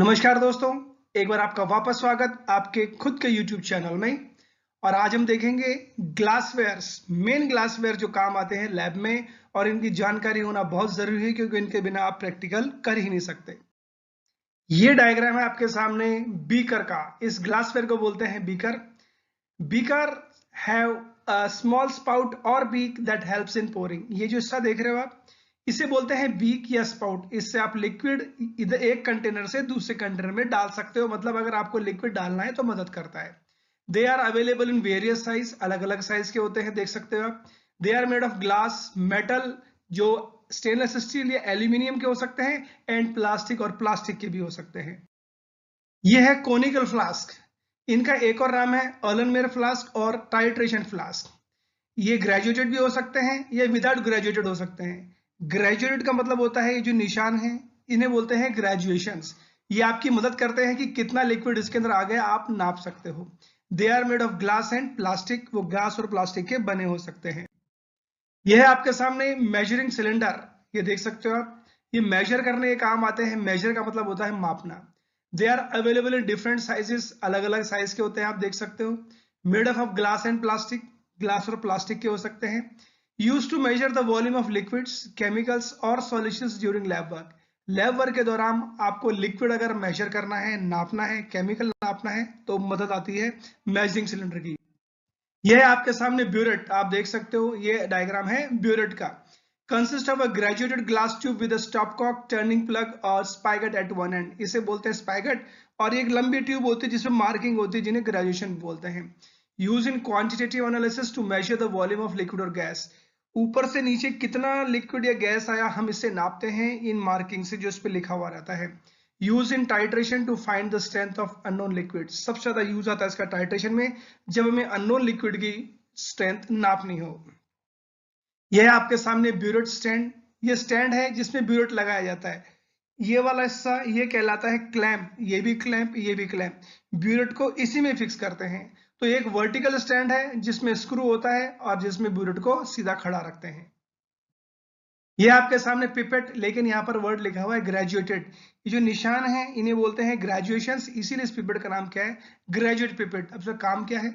नमस्कार दोस्तों, एक बार आपका वापस स्वागत आपके खुद के YouTube चैनल में। और आज हम देखेंगे ग्लासवेयर्स, मेन ग्लासवेयर जो काम आते हैं लैब में, और इनकी जानकारी होना बहुत जरूरी है क्योंकि इनके बिना आप प्रैक्टिकल कर ही नहीं सकते। ये डायग्राम है आपके सामने बीकर का। इस ग्लासवेयर को बोलते हैं beaker. Beaker have a small spout और beak that helps in pouring. ये जो हिस्सा देख रहे हो आप, इसे बोलते हैं बीक या स्पाउट। इससे आप लिक्विड इधर एक कंटेनर से दूसरे कंटेनर में डाल सकते हो। मतलब अगर आपको लिक्विड डालना है तो मदद करता है। They are available in various size, अलग अलग साइज के होते हैं, देख सकते हो आप। They are made of glass, metal, जो स्टेनलेस स्टील या एल्यूमिनियम के हो सकते हैं, एंड प्लास्टिक, और प्लास्टिक के भी हो सकते हैं। ये है कोनिकल फ्लास्क। इनका एक और नाम है अर्लनमेयर फ्लास्क और टाइट्रेशन फ्लास्क। ये ग्रेजुएटेड भी हो सकते हैं या विदाउट ग्रेजुएटेड हो सकते हैं। ग्रेजुएटेड का मतलब होता है ये जो निशान है, इन्हें बोलते हैं ग्रेजुएशंस। ये आपकी मदद करते हैं कि कितना लिक्विड इसके अंदर आ गया आप नाप सकते हो। They are made of glass and plastic, वो ग्लास और प्लास्टिक के बने हो सकते हैं। यह है आपके सामने मेजरिंग सिलेंडर, ये देख सकते हो आप। ये मेजर करने के काम आते हैं। मेजर का मतलब होता है मापना। They are available in different sizes, अलग अलग साइज के होते हैं, आप देख सकते हो। Made of glass and plastic, glass और प्लास्टिक के हो सकते हैं। Use to measure the volume of liquids, chemicals और solutions during lab work. Lab work के दौरान आपको लिक्विड अगर मेजर करना है, नापना है, केमिकल नापना है, तो मदद आती है मेजरिंग सिलेंडर की। यह है आपके सामने ब्यूरेट, आप देख सकते हो। ये डायग्राम है ब्यूरेट का। Consist of a graduated glass tube with a stopcock, turning plug और स्पाइगट एट वन एंड। इसे बोलते हैं स्पाइगट। और एक लंबी ट्यूब होती है जिसमें मार्किंग होती है, जिन्हें ग्रेजुएशन बोलते हैं। Use in quantitative analysis to measure the volume of liquid और गैस। ऊपर से नीचे कितना लिक्विड या गैस आया, हम इससे नापते हैं इन मार्किंग से, जो इस पे लिखा हुआ रहता है। Use in titration to find the strength of unknown liquid. सबसे ज्यादा यूज आता है इसका टाइट्रेशन में, जब हमें अननोन लिक्विड की स्ट्रेंथ नापनी हो। यह है आपके सामने ब्यूरेट स्टैंड। ये स्टैंड है जिसमें ब्यूरेट लगाया जाता है। ये वाला हिस्सा ये कहलाता है क्लैंप। ये भी क्लैंप, ये भी क्लैंप। ब्यूरेट को इसी में फिक्स करते हैं। तो एक वर्टिकल स्टैंड है जिसमें स्क्रू होता है और जिसमें ब्यूरेट को सीधा खड़ा रखते हैं। ये आपके सामने पिपेट, लेकिन यहाँ पर वर्ड लिखा हुआ है ग्रेजुएटेड। ये जो निशान है इन्हें बोलते हैं ग्रेजुएशंस, इसीलिए इस पिपेट का नाम क्या है, ग्रेजुएट पिपेट। अब इसका काम क्या है?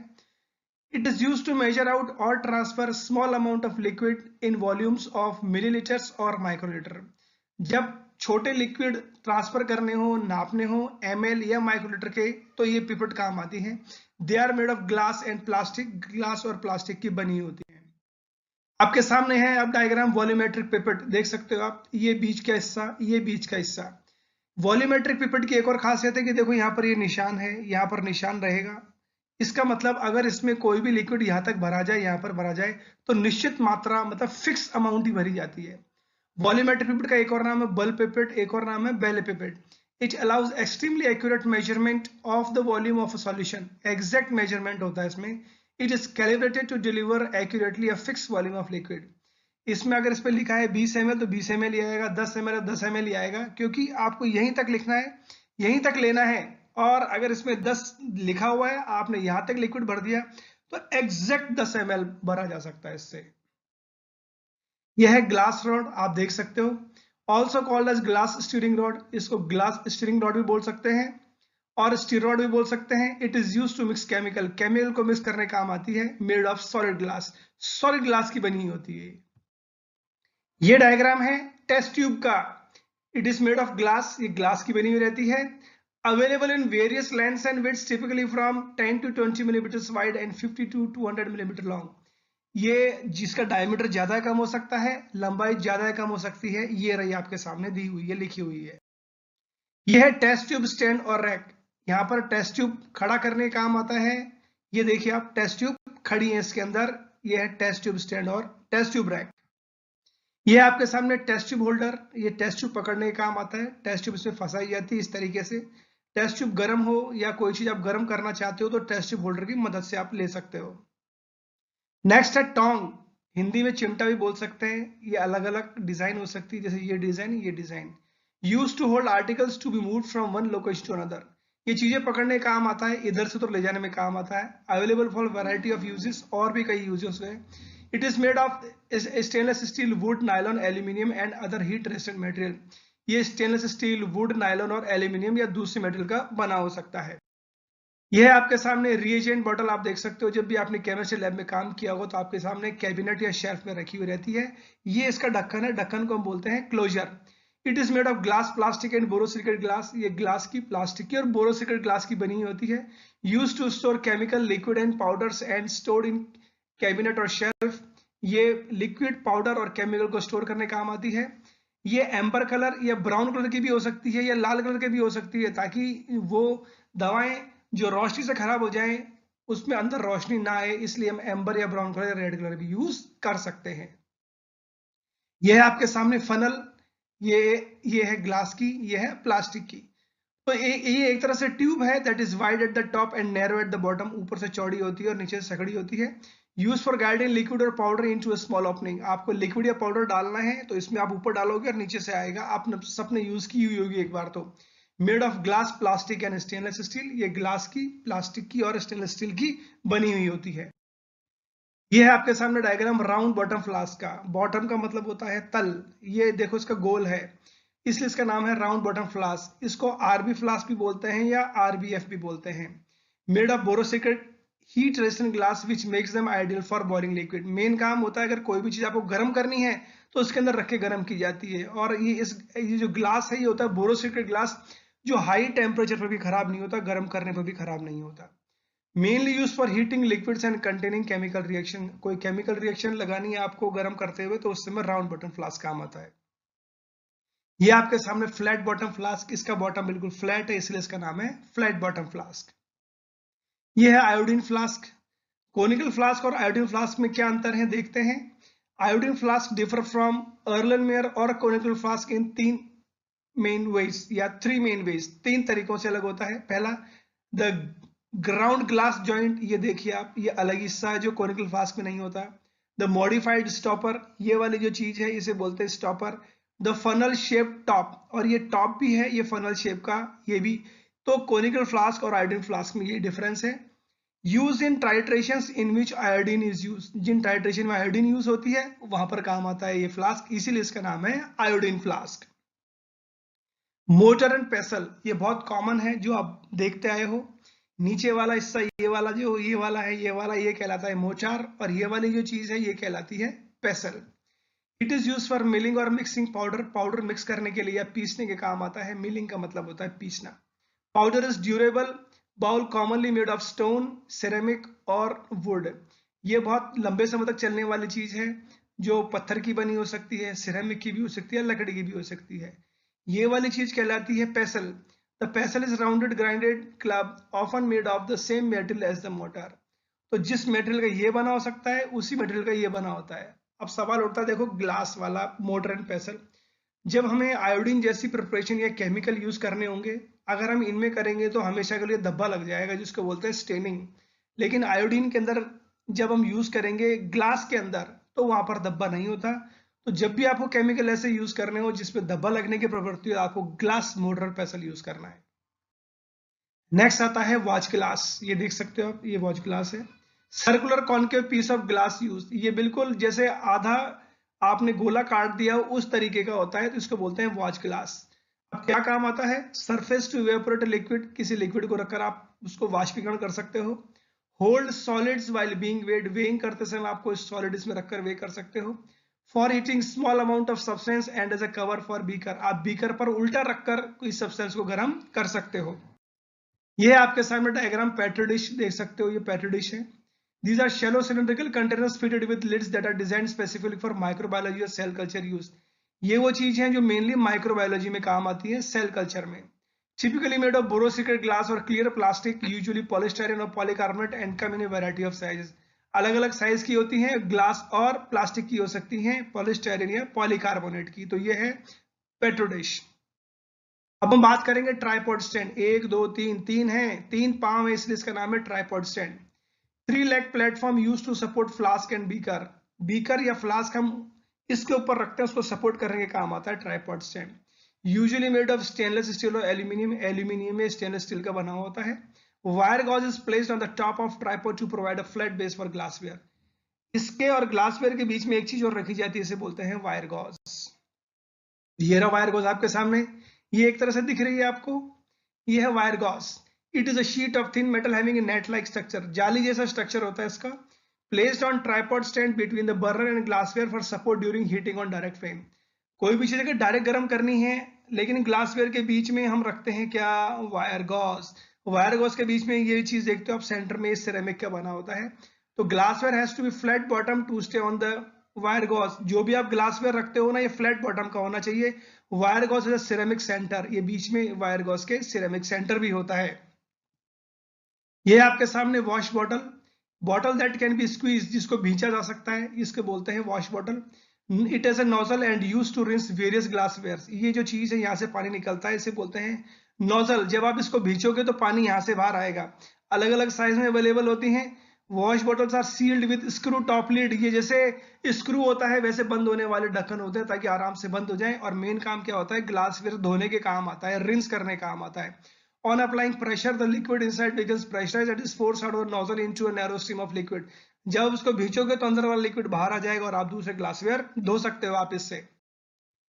It is used to measure out or transfer small amount of liquid in volumes of milliliters or microliter। जब छोटे लिक्विड ट्रांसफर करने हो, नापने हो ml या माइक्रोलीटर के, तो ये पिपेट काम आती हैं। They are made of glass and plastic, glass और प्लास्टिक की बनी होती है। आपके सामने है अब डायग्राम वॉल्यूमेट्रिक पिपेट, देख सकते हो आप। ये बीच का हिस्सा, ये बीच का हिस्सा। वॉल्यूमेट्रिक पिपेट की एक और खासियत है कि देखो यहाँ पर ये निशान है, यहाँ पर निशान रहेगा। इसका मतलब अगर इसमें कोई भी लिक्विड यहाँ तक भरा जाए, यहाँ पर भरा जाए, तो निश्चित मात्रा, मतलब फिक्स अमाउंट ही भरी जाती है। वॉल्यूमेट्रिक पिपेट का एक और नाम है बल पिपेट, एक और नाम है बेले pipette. It allows extremely accurate measurement of the volume of a solution. Exact measurement होता है इसमें। It is calibrated to deliver accurately a fix volume of liquid. इसमें अगर इस पे लिखा है 20 ml तो 20 ml ही आएगा, 10 ml तो 10 ml ही आएगा, क्योंकि आपको यहीं तक लिखना है, यहीं तक लेना है। और अगर इसमें 10 लिखा हुआ है, आपने यहां तक लिक्विड भर दिया, तो एग्जैक्ट 10 ml भरा जा सकता है इससे। यह है ग्लास रॉड, आप देख सकते हो। Also called as glass stirring rod. इसको ग्लास स्टीयरिंग रॉड भी बोल सकते हैं और स्टीयर रॉड भी बोल सकते हैं। It is use to mix chemical, chemical को मिक्स करने काम आती है। Made of solid glass, solid glass की बनी होती है। ये डायग्राम है टेस्ट ट्यूब का। It is made of glass, ये ग्लास की बनी हुई रहती है। Available in various lengths and widths, typically from 10 to 20 millimetre wide and 50 to 200 millimetre long. ये जिसका डायमीटर ज्यादा कम हो सकता है, लंबाई ज्यादा कम हो सकती है। ये रही आपके सामने दी हुई है, लिखी हुई है। यह है टेस्ट ट्यूब स्टैंड और रैक। यहाँ पर टेस्ट ट्यूब खड़ा करने का काम आता है। ये देखिए आप, टेस्ट ट्यूब खड़ी है इसके अंदर। यह है टेस्ट ट्यूब स्टैंड और टेस्ट ट्यूब रैक। ये आपके सामने टेस्ट ट्यूब होल्डर, ये टेस्ट ट्यूब पकड़ने का काम आता है। टेस्ट ट्यूब इसमें फंसाई जाती है इस तरीके से। टेस्ट ट्यूब गर्म हो या कोई चीज आप गर्म करना चाहते हो, तो टेस्ट ट्यूब होल्डर की मदद से आप ले सकते हो। नेक्स्ट है टोंग, हिंदी में चिमटा भी बोल सकते हैं। ये अलग अलग डिजाइन हो सकती है, जैसे ये डिजाइन, ये design. Use to hold articles to be move from one location to another. ये चीजें पकड़ने का काम आता है, इधर से उधर ले जाने में काम आता है। Available for variety of uses, और भी कई यूजेस है। It is made of stainless steel, would, nylon, aluminium and other heat resistant material. ये स्टेनलेस स्टील, वुड, नायलॉन और एल्यूमिनियम या दूसरे मेटल का बना हो सकता है। यह है आपके सामने रिएजेंट बॉटल। आप देख सकते हो जब भी आपने केमिस्ट्री लैब में काम किया होगा तो आपके सामने कैबिनेट या शेल्फ में रखी हुई रहती है। ये इसका ढक्कन है, ढक्कन को हम बोलते हैं closure. It is made of glass, plastic and borosilicate glass. ये ग्लास की, प्लास्टिक की और बोरोसिलिकेट ग्लास की बनी हुई होती है। Use to store chemical, liquid and powders and stored in cabinet और शेल्फ। ये लिक्विड, पाउडर और केमिकल को स्टोर करने काम आती है। ये एम्बर कलर या ब्राउन कलर की भी हो सकती है या लाल कलर की भी हो सकती है, ताकि वो दवाएं जो रोशनी से खराब हो जाएं उसमें अंदर रोशनी ना आए, इसलिए हम एम्बर या ब्राउन कलर या रेड कलर भी यूज कर सकते हैं। यह है आपके सामने फनल। ये है ग्लास की, ये है प्लास्टिक की। तो ये एक तरह से ट्यूब है that is wide at the top and narrow at the bottom. ऊपर से चौड़ी होती है और नीचे से सकड़ी होती है। यूज फॉर गाइडिंग लिक्विड और powder into a small opening. आपको लिक्विड या पाउडर डालना है तो इसमें आप ऊपर डालोगे और नीचे से आएगा। आपने सबने यूज की हुई होगी एक बार तो। Made of glass, plastic and stainless steel. ये ग्लास की, प्लास्टिक की और स्टेनलेस स्टील की बनी हुई होती है। ये है आपके सामने डायग्राम राउंड बॉटम फ्लास्क का। बॉटम का मतलब होता है तल। ये देखो इसका गोल है, इसलिए इसका नाम है राउंड बॉटम फ्लास्क। इसको आरबी फ्लास्क भी बोलते हैं या आरबीएफ भी बोलते हैं। Made of borosilicate heat resistant glass which makes them ideal for boiling liquid. Main काम होता है अगर कोई भी चीज आपको गर्म करनी है तो उसके अंदर रख के गर्म की जाती है। और ये जो ग्लास है ये होता है बोरोसिलिकेट ग्लास, जो हाई टेम्परेचर पर भी खराब नहीं होता, गर्म करने पर भी खराब नहीं होता। Mainly use for heating liquids and containing chemical reaction. कोई केमिकल रिएक्शन लगानी है आपको गर्म करते हुए तो उस समय राउंड बॉटम फ्लास्क काम आता है। ये आपके सामने फ्लैट बॉटम फ्लास्क। इसका बॉटम बिल्कुल फ्लैट है इसलिए इसका नाम है फ्लैट बॉटम फ्लास्क। ये है आयोडीन फ्लास्क। कोनिकल फ्लास्क और आयोडीन फ्लास्क में क्या अंतर है देखते हैं। आयोडीन फ्लास्क डिफर फ्रॉम अर्लनमेयर और कोनिकल फ्लास्क इन तीन मेन वेज या थ्री मेन वेज। तीन तरीकों से अलग होता है। पहला, द ग्राउंड ग्लास जॉइंट। ये देखिए आप, ये अलग हिस्सा है जो कोनिकल फ्लास्क में नहीं होता। द मॉडिफाइड स्टॉपर, ये वाली जो चीज है इसे बोलते हैं stopper. The funnel shape top, और ये टॉप भी है, ये फनल शेप का ये भी। तो कोनिकल फ्लास्क और आयोडीन फ्लास्क में ये डिफरेंस है। Use in titrations in which iodine is use. जिन टाइट्रेशन में आयोडीन यूज होती है वहां पर काम आता है ये फ्लास्क, इसीलिए इसका नाम है आयोडीन फ्लास्क। मोटर एंड पेसल, ये बहुत कॉमन है जो आप देखते आए हो। नीचे वाला हिस्सा, ये वाला जो ये वाला है, ये वाला ये कहलाता है मोचार, और ये वाली जो चीज है ये कहलाती है पेसल। It is use for milling और मिक्सिंग पाउडर। पाउडर मिक्स करने के लिए या पीसने के काम आता है। मिलिंग का मतलब होता है पीसना। Powder is durable bowl commonly made of stone, ceramic और वुड। ये बहुत लंबे समय तक चलने वाली चीज है जो पत्थर की बनी हो सकती है, सिरेमिक की भी हो सकती है, लकड़ी की भी हो सकती है। ये वाली चीज कहलाती है pestle. The pestle is rounded grinded club often made of the same metal as the mortar. तो जिस मेटेरियल का ये बना हो सकता है उसी मेटेरियल का ये बना होता है। अब सवाल उठता है, देखो ग्लास वाला मोटर एंड पेसल, जब हमें आयोडीन जैसी प्रिपरेशन या केमिकल यूज करने होंगे, अगर हम इनमें करेंगे तो हमेशा के लिए धब्बा लग जाएगा जिसको बोलते हैं स्टेनिंग। लेकिन आयोडीन के अंदर जब हम यूज करेंगे ग्लास के अंदर तो वहां पर धब्बा नहीं होता। तो जब भी आपको केमिकल ऐसे यूज करने हो जिसमें धब्बा लगने की प्रवृत्ति हो, आपको ग्लास मोटर पेसल यूज करना है। नेक्स्ट आता है वॉच ग्लास। ये देख सकते हो आप, ये वॉच ग्लास है। Circular concave piece of glass use. ये बिल्कुल जैसे आधा आपने गोला काट दिया उस तरीके का होता है, तो इसको बोलते हैं वॉच ग्लास। अब क्या काम आता है, सरफेस टू इवेपोरेट लिक्विड। किसी लिक्विड को रखकर आप उसको वाष्पीकरण कर सकते हो। होल्ड सॉलिड्स वाइल बीइंग वेड। वेइंग करते समय आपको इस सॉलिड इसमें रखकर वे कर सकते हो। For heating small amount of substance and as a cover for beaker. आप बीकर पर उल्टा रखकर इस सब्सटेंस को गर्म कर सकते हो। ये आपके सामने डायग्राम पेट्री डिश देख सकते हो, ये पेट्री डिश है। These are shallow cylindrical containers fitted with lids that are designed specifically for microbiology और cell culture use. ये वो चीज है जो मेनली माइक्रोबायोलॉजी में काम आती है, सेल कल्चर में। Typically made of borosilicate glass or clear plastic, usually polystyrene or polycarbonate, and come in a variety of sizes. अलग अलग साइज की होती हैं, ग्लास और प्लास्टिक की हो सकती हैं, पॉलीस्टायरीन या पॉलीकार्बोनेट की। तो ये है पेट्रो डिश। अब हम बात करेंगे ट्राइपॉड स्टैंड। एक दो तीन, तीन है, तीन पांव है इसलिए इसका नाम है tripod stand. 3 leg platform use to support flask and beaker. Beaker या फ्लास्क हम इसके ऊपर रखते हैं, उसको सपोर्ट करने के काम आता है tripod stand. Usually made of stainless steel और एल्यूमिनियम। एल्यूमिनियम में स्टेनलेस स्टील का बना होता है। Wire gauze is placed on the top of tripod to provide a flat base for glassware. इसके और ग्लासवेयर के बीच में एक चीज और रखी जाती है, इसे बोलते हैं वायर गॉज। ये रहा वायर गॉज आपके सामने, ये एक तरह से दिख रही है आपको, ये है wire gauze. It is a sheet of thin metal having a net like structure, जाली जैसा स्ट्रक्चर होता है इसका। Placed on tripod stand between the burner and glassware for support during heating on direct flame. कोई भी चीज अगर direct गर्म करनी है, लेकिन ग्लासवेयर के बीच में हम रखते हैं क्या, वायर गॉज। वायर गॉज के बीच में ये चीज देखते हो आप, सेंटर में इस सिरेमिक का बना होता है। तो glassware has to be flat bottom to stay on the wire gauze. जो भी आप ग्लासवेयर रखते हो ना, ये फ्लैट बॉटम का होना चाहिए। Wire gauze is ceramic centre, ये बीच में वायर गॉज के सिरेमिक सेंटर भी होता है। ये आपके सामने wash bottle, bottle that can be squeeze, जिसको भींचा जा सकता है, इसको बोलते हैं wash bottle. It is a nozzle and use to rinse various glassware. ये जो चीज है यहाँ से पानी निकलता है, इसे बोलते हैं नोजल। जब आप इसको भींचोगे तो पानी यहाँ से बाहर आएगा। अलग अलग साइज में अवेलेबल होती हैं। Wash bottles are sealed with screw top lid, ये जैसे स्क्रू होता है वैसे बंद होने वाले ढक्कन होते हैं ताकि आराम से बंद हो जाए। और मेन काम क्या होता है, ग्लासवेयर धोने के काम आता है, रिंस करने का काम आता है। On applying pressure, the liquid inside becomes pressurized and is forced out of the nozzle into a narrow stream of liquid. जब उसको भींचोगे तो अंदर वाला लिक्विड बाहर आ जाएगा और आप दूसरे ग्लासवेयर धो सकते हो आप इससे।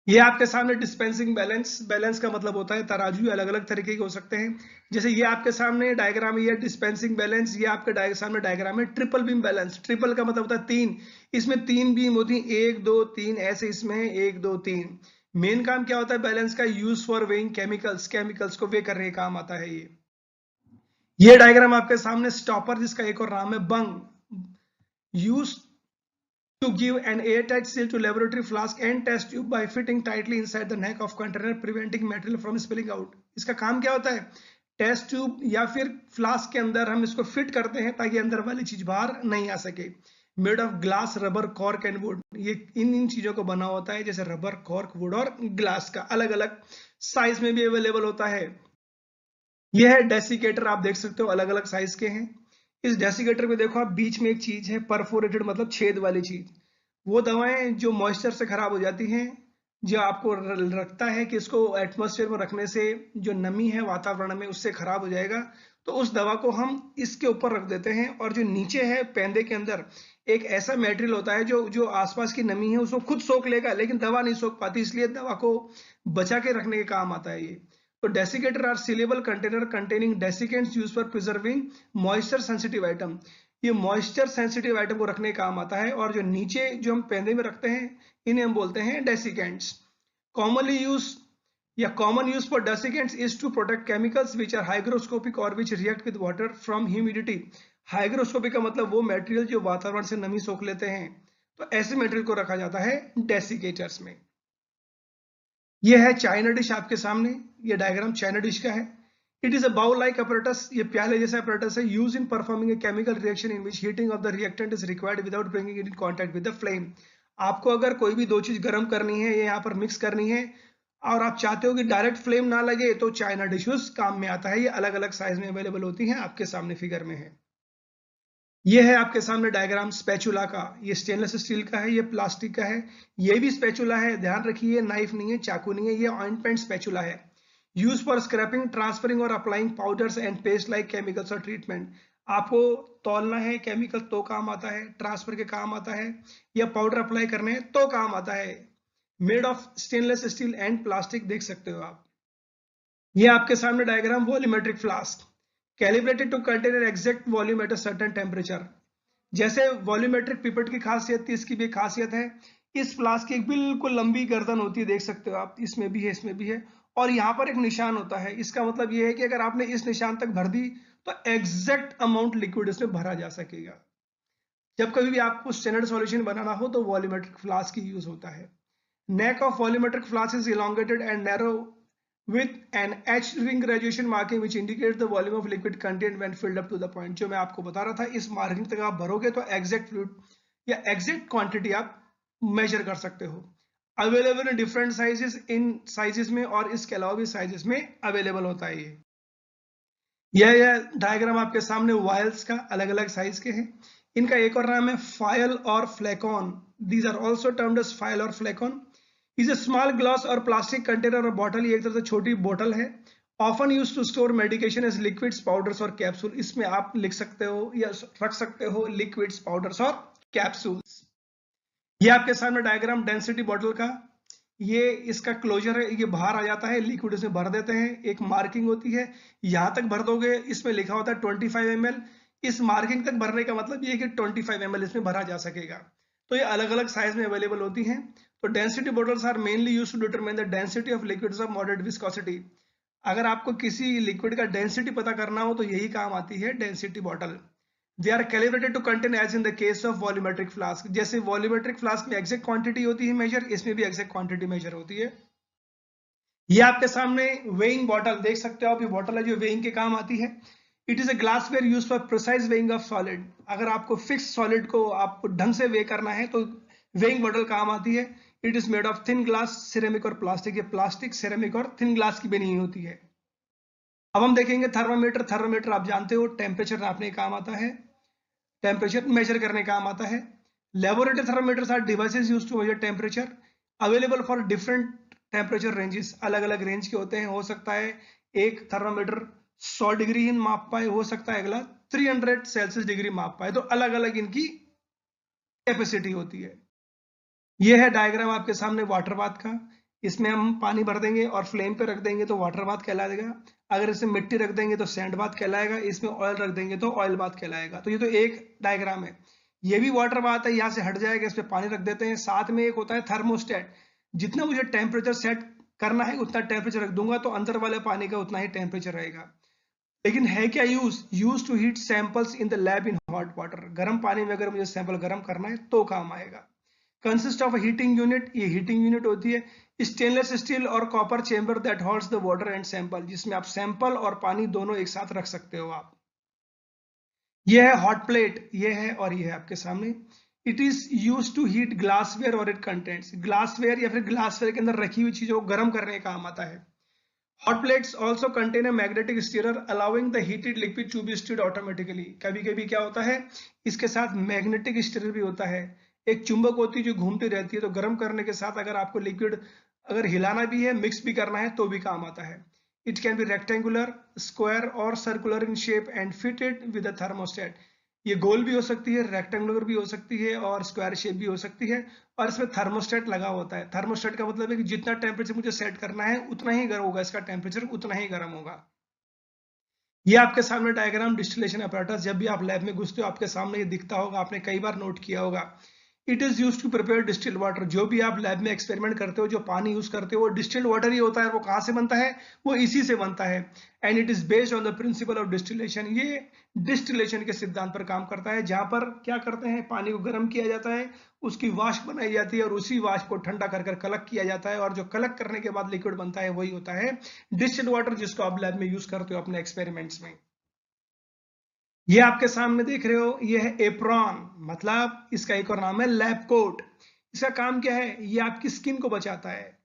ये आपके सामने डिस्पेंसिंग बैलेंस, बैलेंस का मतलब होता है तराजू, अलग अलग तरीके के हो सकते हैं। जैसे ये आपके सामने डायग्राम है, ये डिस्पेंसिंग बैलेंस। ये आपके सामने डायग्राम है ट्रिपल बीम बैलेंस। ट्रिपल का मतलब होता है तीन, इसमें तीन बीम होती है, 1 2 3, ऐसे इसमें है 1 2 3। मेन काम क्या होता है बैलेंस का, use for weighing chemicals, chemicals को वे करने का काम आता है ये डायग्राम आपके सामने स्टॉपर, जिसका एक और नाम है बंग, use to give an airtight seal to laboratory flask and test tube by fitting tightly inside the neck of container, preventing material from spilling out। इसका काम क्या होता है, टेस्ट ट्यूब या फिर फ्लास्क के अंदर हम इसको फिट करते हैं ताकि अंदर वाली चीज बाहर नहीं आ सके। Made of glass, rubber, cork and would, ये इन चीजों को बना होता है, जैसे रबर, कॉर्क, वुड और ग्लास का। अलग अलग साइज में भी अवेलेबल होता है। यह है डेसिकेटर, आप देख सकते हो अलग अलग साइज के हैं। इस डेसिकेटर में देखो आप, बीच में एक चीज है परफोरेटेड, मतलब छेद वाली चीज। वो दवाएं जो मॉइस्चर से खराब हो जाती हैं, जो आपको रखता है कि इसको एटमॉस्फेयर में रखने से जो नमी है वातावरण में उससे खराब हो जाएगा, तो उस दवा को हम इसके ऊपर रख देते हैं। और जो नीचे है पेंदे के अंदर एक ऐसा मटेरियल होता है जो जो आसपास की नमी है उसको खुद सोख लेगा, लेकिन दवा नहीं सोख पाती, इसलिए दवा को बचा के रखने के काम आता है ये। तो desiccator are sealable container containing desiccants use for preserving moisture sensitive item. ये मॉइस्चर सेंसिटिव आइटम को रखने का काम आता है। और जो नीचे जो हम पेंदे में रखते हैं, इन्हें हम बोलते हैं डेसिकेंट्स। कॉमनली यूज या common use for desiccants is to protect chemicals which are hygroscopic और which react with water from humidity. Hygroscopic का मतलब वो मटेरियल जो वातावरण से नमी सोख लेते हैं, तो ऐसे मटेरियल को रखा जाता है डेसिकेटर्स में। ये है चाइना डिश आपके सामने, ये डायग्राम चाइना डिश का है। It is a bowl like apparatus, ये प्याले जैसा apparatus है, use in performing a chemical reaction in which heating of the reactant is required without bringing it in contact with the flame. आपको अगर कोई भी दो चीज गर्म करनी है, ये यहाँ पर मिक्स करनी है, और आप चाहते हो कि डायरेक्ट फ्लेम ना लगे, तो चाइना डिश उस काम में आता है। ये अलग अलग साइज में अवेलेबल होती है, आपके सामने फिगर में है। ये है आपके सामने डायग्राम स्पैचुला का, ये स्टेनलेस स्टील का है, ये प्लास्टिक का है। ये भी स्पैचुला है, ध्यान रखिए, नाइफ नहीं है, चाकू नहीं है, ये ऑइंटमेंट स्पैचुला है। यूज फॉर स्क्रैपिंग, ट्रांसफरिंग और applying powders and paste like chemicals और ट्रीटमेंट। आपको तौलना है केमिकल तो काम आता है, ट्रांसफर के काम आता है, या पाउडर अप्लाई करने हैं तो काम आता है। Made of stainless steel and plastic, देख सकते हो आप। ये आपके सामने diagram volumetric flask, calibrated to contain an exact volume at a certain temperature. जैसे वॉल्यूमेट्रिक पिपेट की खासियत थी, इसकी भी खासियत है। इस फ्लास्क की एक बिल्कुल लंबी गर्दन होती है, देख सकते हो आप, इसमें भी है, इसमें भी है। और यहाँ पर एक निशान होता है, इसका मतलब ये है कि अगर आपने इस निशान तक भर दी तो एग्जैक्ट अमाउंट लिक्विड इसमें भरा जा सकेगा। जब कभी भी आपको स्टैंडर्ड सॉल्यूशन बनाना हो तो वॉल्यूमेट्रिक फ्लास्क की यूज होता है। Neck of volumetric flask is elongated and narrow with an H ring graduation marking which indicates the volume of liquid contained when filled up to the point। जो मैं आपको बता रहा था, इस मार्किंग तक आप भरोगे तो एग्जैक्ट फ्लूइड या एग्जैक्ट क्वांटिटी आप मेजर कर सकते हो। Available in different sizes, in sizes में, और इसके अलावा भी साइजेस में अवेलेबल होता है यह डायग्राम आपके सामने वायल्स का अलग अलग साइज के हैं। इनका एक और नाम है फायल और flacon. These are also termed as phial और flacon. Is a small glass और प्लास्टिक कंटेनर और बॉटल, ये एक तरह से छोटी बोतल है। Often use to store medication as liquids, powders और कैप्सूल। इसमें आप लिख सकते हो या रख सकते हो लिक्विड्स, पाउडर्स और कैप्सूल्स। ये आपके सामने डायग्राम डेंसिटी बॉटल का, ये इसका क्लोजर है, ये बाहर आ जाता है, लिक्विड इसमें भर देते हैं, एक मार्किंग होती है, यहां तक भर दोगे, इसमें लिखा होता है 25 ml। इस मार्किंग तक भरने का मतलब ये है कि 25 ml इसमें भरा जा सकेगा। तो ये अलग अलग साइज में अवेलेबल होती हैं। तो density bottles are mainly used to determine the density of liquids of moderate viscosity. अगर आपको किसी लिक्विड का डेंसिटी पता करना हो तो यही काम आती है density bottle. They are calibrated to contain as in the case of volumetric flask. जैसे वॉल्यूमेट्रिक फ्लास्क में एग्जैक्ट क्वांटिटी होती है मेजर, इसमें भी एग्जैक्ट क्वांटिटी मेजर होती है। ये आपके सामने वेइंग बॉटल देख सकते हो आप, ये बॉटल है जो वेइंग के काम आती है। It is a glassware used for precise weighing of solid. अगर आपको फिक्स सॉलिड को आपको ढंग से वे करना है तो वेइंग बॉटल काम आती है। It is made of thin glass, ceramic और प्लास्टिक। ये प्लास्टिक, सिरेमिक और थिन ग्लास की बनी होती है। अब हम देखेंगे थर्मामीटर। थर्मामीटर आप जानते हो टेम्परेचर नापने का काम आता है, टेम्परेचर मेजर करने का काम आता है। Laboratory thermometers are devices used to measure temperature, available for different temperature ranges. अलग अलग रेंज के होते हैं। हो सकता है एक थर्मामीटर 100 डिग्री ही माप पाए, हो सकता है अगला 300 सेल्सियस डिग्री माप पाए। तो अलग अलग इनकी कैपेसिटी होती है। यह है डायग्राम आपके सामने वाटर बाथ का। इसमें हम पानी भर देंगे और फ्लेम पे रख देंगे तो वाटर बाथ कहलाएगा। अगर इसमें मिट्टी रख देंगे तो सैंड बाथ कहलाएगा। इसमें ऑयल रख देंगे तो ऑयल बाथ कहलाएगा। तो ये तो एक डायग्राम है। ये भी वाटर बाथ है, यहाँ से हट जाएगा, इस पे पानी रख देते हैं। साथ में एक होता है थर्मोस्टेट। जितना मुझे टेम्परेचर सेट करना है उतना टेम्परेचर रख दूंगा तो अंदर वाले पानी का उतना ही टेम्परेचर रहेगा। लेकिन है क्या use to heat samples in the lab in hot water. गर्म पानी में अगर मुझे सैंपल गर्म करना है तो काम आएगा। Consist of heating unit. ये हीटिंग यूनिट होती है स्टेनलेस स्टील और copper chamber that holds the water and sample, जिसमें आप सैंपल और पानी दोनों एक साथ रख सकते हो आप। यह है हॉट प्लेट, ये है और ये है आपके सामने। It is use to heat glassware और इट कंटेंट्स। ग्लासवेयर या फिर ग्लासवेयर के अंदर रखी हुई चीजों को गर्म करने का काम आता है। Hot plates also contain a magnetic stirrer allowing the heated liquid to be stirred automatically। कभी कभी क्या होता है, इसके साथ मैग्नेटिक स्टिरर भी होता है। एक चुंबक होती है जो घूमती रहती है, तो गर्म करने के साथ अगर आपको लिक्विड अगर हिलाना भी है, मिक्स भी करना है तो भी काम आता है। It can be rectangular, square और circular in shape and fitted with a thermostat. ये गोल भी हो सकती है, रेक्टेंगुलर भी हो सकती है और स्क्वायर शेप भी हो सकती है। और इसमें थर्मोस्टेट लगा होता है। थर्मोस्टेट का मतलब है कि जितना टेम्परेचर मुझे सेट करना है उतना ही गर्म होगा, इसका टेम्परेचर उतना ही गर्म होगा। ये आपके सामने डायग्राम डिस्टिलेशन अपैरेटस। जब भी आप लैब में घुसते हो आपके सामने ये दिखता होगा, आपने कई बार नोट किया होगा। It is use to prepare distilled water. जो भी आप लैब में एक्सपेरिमेंट करते हो, जो पानी यूज करते हो वो डिस्टिल्ड वाटर ही होता है। वो कहाँ से बनता है? वो इसी से बनता है। And it is based on the principle of distillation. ये डिस्टिलेशन के सिद्धांत पर काम करता है, जहां पर क्या करते हैं, पानी को गर्म किया जाता है, उसकी वाष्प बनाई जाती है और उसी वाष्प को ठंडा कर कलेक्ट किया जाता है और जो कलेक्ट करने के बाद लिक्विड बनता है वही होता है डिस्टिल्ड वाटर, जिसको आप लैब में यूज करते हो अपने एक्सपेरिमेंट्स में। ये आपके सामने देख रहे हो, ये है एप्रॉन, मतलब इसका एक और नाम है लैब कोट। इसका काम क्या है? ये आपकी स्किन को बचाता है।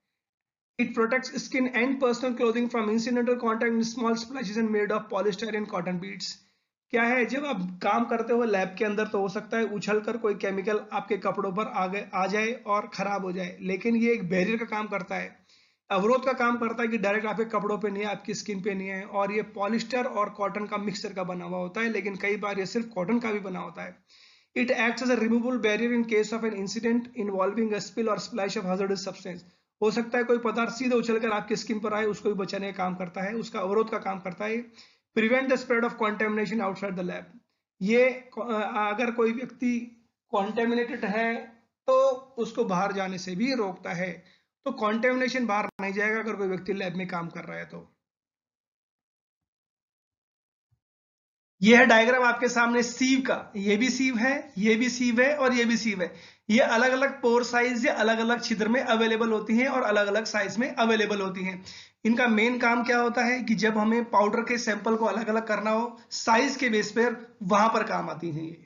It protects skin and personal clothing from incidental contact with small splashes and made of polyester and cotton beads. क्या है, जब आप काम करते हो लैब के अंदर तो हो सकता है उछल कर कोई केमिकल आपके कपड़ों पर आ जाए और खराब हो जाए, लेकिन ये एक बैरियर का काम करता है, अवरोध का काम करता है कि डायरेक्ट आपके कपड़ों पे नहीं है, आपकी स्किन पे नहीं है। और ये पॉलिस्टर और कॉटन का मिक्सचर का बना हुआ होता है, लेकिन कई बार ये सिर्फ कॉटन का भी बना होता है। It acts as a removable barrier in case of an incident involving a spill और स्प्लैश ऑफ हैजर्डस सब्सटेंस। हो सकता है कोई पदार्थ सीधे उछलकर आपकी स्किन पर आए, उसको भी बचाने का काम करता है, उसका अवरोध का काम करता है। Prevent the spread of contamination outside the lab. ये अगर कोई व्यक्ति कॉन्टेमिनेटेड है तो उसको बाहर जाने से भी रोकता है। तो कॉन्टेमिनेशन बाहर नहीं जाएगा अगर कोई व्यक्ति लैब में काम कर रहा है तो। यह है डायग्राम आपके सामने सीव का। ये भी सीव है, ये भी सीव है और ये भी सीव है। ये अलग अलग पोर साइज या अलग अलग छिद्र में अवेलेबल होती हैं और अलग अलग साइज में अवेलेबल होती हैं। इनका मेन काम क्या होता है कि जब हमें पाउडर के सैंपल को अलग अलग करना हो साइज के बेस पर, वहां पर काम आती हैं ये।